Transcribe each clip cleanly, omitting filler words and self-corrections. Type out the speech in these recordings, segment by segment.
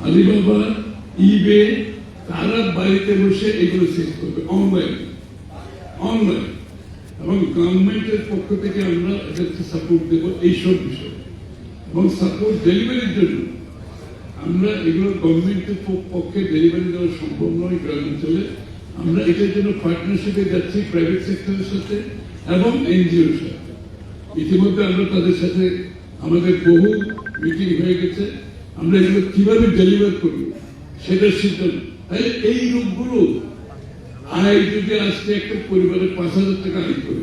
Alibaba, ইবে, তারা বাড়িতে বসে এগুলো সেল করবে অনলাইন। এবং গভর্নমেন্টের পক্ষ থেকে আমরা এদেরকে সাপোর্ট দেব এইসব বিষয়ে, এবং সাপোর্ট ডেলিভারির জন্য আমরা এগুলো গভর্নমেন্টের পক্ষে ডেলিভারি দেওয়া সম্ভব নয় গ্রামাঞ্চলে। আমরা এটার জন্য পার্টনারশিপে যাচ্ছি প্রাইভেট সেক্টরের সাথে এবং এনজিওর সাথে। ইতিমধ্যে আমরা তাদের সাথে আমাদের বহু মিটিং হয়ে গেছে। আমরা এগুলো কিভাবে ডেলিভার করব সেটার সিদ্ধান্ত। তাহলে এই লোকগুলো আয় যদি আজকে একটা পরিবারের 5,000 টাকা আয় করে,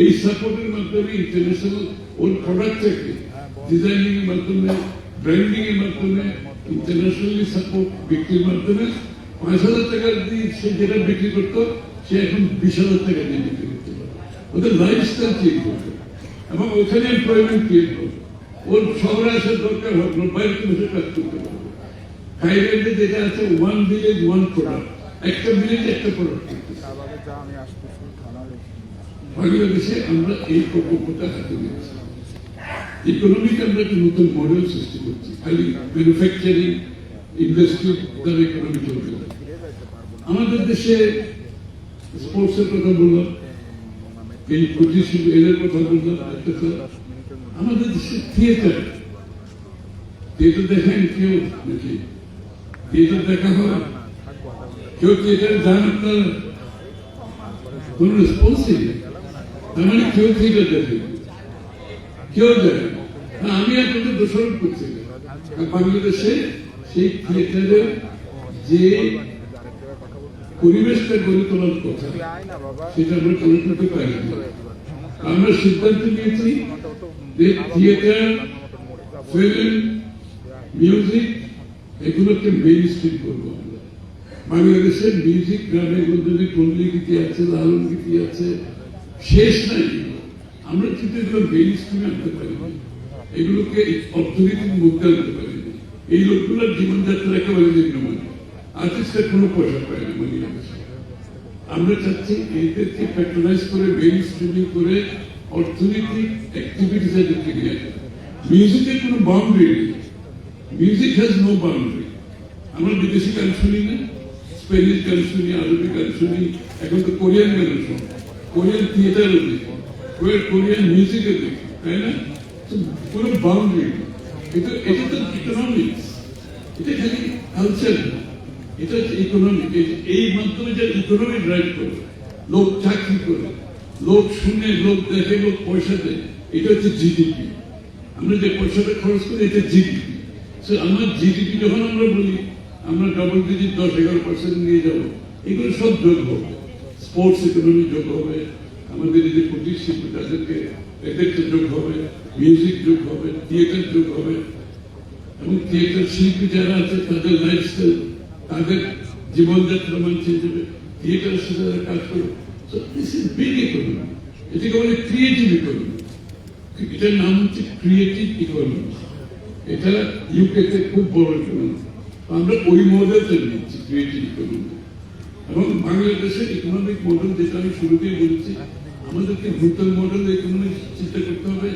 এই সাপোর্টের মাধ্যমে ইন্টারন্যাশনাল ওর প্রোডাক্টটাকে ডিজাইনিং এর মাধ্যমে, ব্র্যান্ডিং এর মাধ্যমে, ইন্টারন্যাশনালি সাপোর্ট বিক্রির মাধ্যমে 5,000 টাকা দিয়ে সে যেটা বিক্রি করতো সে এখন 20,000 টাকা দিয়ে বিক্রি করতে পারে। ওদের লাইফস্টাইল চেঞ্জ করবে এবং ওখানে এমপ্লয়মেন্ট ক্রিয়েট করবে। ওর শহরে আসার দরকার হবে না, বাইরে বসে কাজ করতে পারবে। থাইল্যান্ডে যেটা আছে 1 ভিলেজ 1 প্রোডাক্ট, একটা ভিলেজ একটা প্রোডাক্ট। বাংলাদেশে আমরা এই প্রকল্পটা হাতে নিচ্ছি। ইকোনমিক আমরা একটা নতুন মডেল সৃষ্টি করছি। খালি ম্যানুফ্যাকচারিং ইন্ডাস্ট্রি দ্বারা ইকোনমি চলবে না। আমাদের দেশে স্পোর্টসের কথা বললাম, এই কুটির এদের কথা বললাম। আমাদের দেশে থিয়েটার দেখেন কেউ নাকি? থিয়েটার দেখা হয়? কেউ থিয়েটার যান? আপনার কোন রেসপন্স নেই। তার মানে কেউ থিয়েটার দেখে, কেউ দেখে না। আমি আপনাদের দোষারোপ করছি না। বাংলাদেশে সেই থিয়েটারের যে পরিবেশটা গড়ে তোলার কথা সেটা আমরা গড়ে তুলতে পারি না। আমরা সিদ্ধান্ত নিয়েছি যে থিয়েটার, ফিল্ম, মিউজিক এগুলোকে মেইন স্ট্রিম করবো। আমরা বাংলাদেশের মিউজিক গ্রামের মধ্যে যে টন্ডলি গীতি আছে, লালন গীতি আছে, শেষ নাই। আমরা কিন্তু এগুলো মেইন স্ট্রিমে আনতে পারি না, এগুলোকে অর্থনীতির মধ্যে আনতে পারি না। এই লোকগুলোর জীবনযাত্রা একেবারে নিম্নমান, আর্টিস্টরা কোনো পয়সা পায় না বাংলাদেশে। আমরা চাচ্ছি এদেরকে প্যাট্রোনাইজ করে মেইন স্ট্রিমিং করে অর্থনৈতিক অ্যাক্টিভিটিস এদেরকে নিয়ে আসে। মিউজিকের কোনো বাউন্ডারি নেই, মিউজিক হ্যাজ নো বাউন্ডারি। আমরা বিদেশি গান শুনি না, স্প্যানিশ গান শুনি, আরবি গান শুনি, এখন তো কোরিয়ান গান শুনি, কোরিয়ান থিয়েটারও দেখি, কোরিয়ান মিউজিকও দেখি, তাই না? কোনো বাউন্ডারি নেই। এটা তো ইকোনমিক্স, এটা খালি কালচার না, এটা হচ্ছে ইকোনমিক। এই মাধ্যমে যে ইকোনমি ড্রাইভ করে, লোক চাকরি করে, লোক শুনে, লোক দেখে, লোক পয়সা দেয়, এটা হচ্ছে জিডিপি। আমরা যে পয়সাটা খরচ করি এটা জিডিপি। আমরা জিডিপি যখন আমরা বলি আমরা ডবল ডিজিট 10-11% নিয়ে যাবো, এগুলো সব যোগ হবে। স্পোর্টস ইকোনমি যোগ হবে, আমাদের এই যে কুটির শিল্প তাদেরকে এদেরকে যোগ হবে, মিউজিক যোগ হবে, থিয়েটার যোগ হবে, এবং থিয়েটার শিল্পী যারা আছে তাদের লাইফস্টাইল, তাদের জীবনযাত্রা মান চেঞ্জ হবে। থিয়েটারের সাথে যারা কাজ করবে, দিস ইজ বিগ ইকোনমি। এটাকে বলে ক্রিয়েটিভ ইকোনমি। এটার নাম হচ্ছে ক্রিয়েটিভ ইকোনমি। এটা ইউকেতে খুব বড় ইকোনমি। আমরা ওই মডেলটা নিচ্ছি, ক্রিয়েটিভ ইকোনমি। এবং বাংলাদেশের ইকোনমিক মডেল যেটা আমি শুরুতেই বলেছি, আমাদেরকে নতুন মডেল ইকোনমি চিন্তা করতে হবে।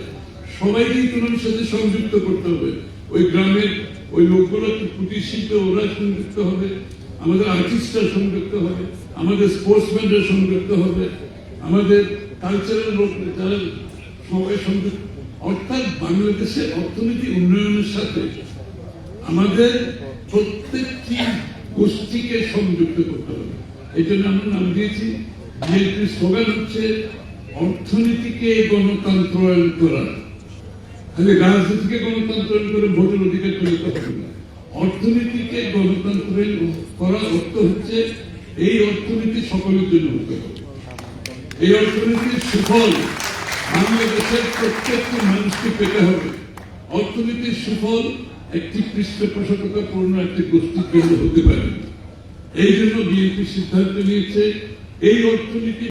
সবাইকে ইকোনমির সাথে সংযুক্ত করতে হবে। ওই গ্রামের ওই লোকগুলো কুটির শিল্পে ওরা সংযুক্ত হবে, আমাদের আর্টিস্টরা সংযুক্ত হবে, আমাদের স্পোর্টসম্যানরা সংযুক্ত হবে, আমাদের কালচারাল লোক যারা সবাই সংযুক্ত। অর্থাৎ বাংলাদেশের অর্থনীতি উন্নয়নের সাথে আমাদের প্রত্যেকটি গোষ্ঠীকে সংযুক্ত করতে হবে। এই জন্য আমরা নাম দিয়েছি, বিএনপির স্লোগান হচ্ছে অর্থনীতিকে গণতন্ত্রায়ন করা। খালি রাজনীতিকে গণতন্ত্রায়ন করে ভোটের অধিকার তৈরি করতে হবে না। অর্থনীতিকে গণতন্ত্রায়ন করার অর্থ হচ্ছে এই অর্থনীতি সকলের জন্য হতে হবে। এই অর্থনীতির সুফল বাংলাদেশের প্রত্যেকটি মানুষকে পেতে হবে। অর্থনীতির সুফল একটি পৃষ্ঠপোষকতাপূর্ণ একটি গোষ্ঠীর জন্য হতে পারে। এই জন্য বিএনপি সিদ্ধান্ত নিয়েছে এই অর্থনীতি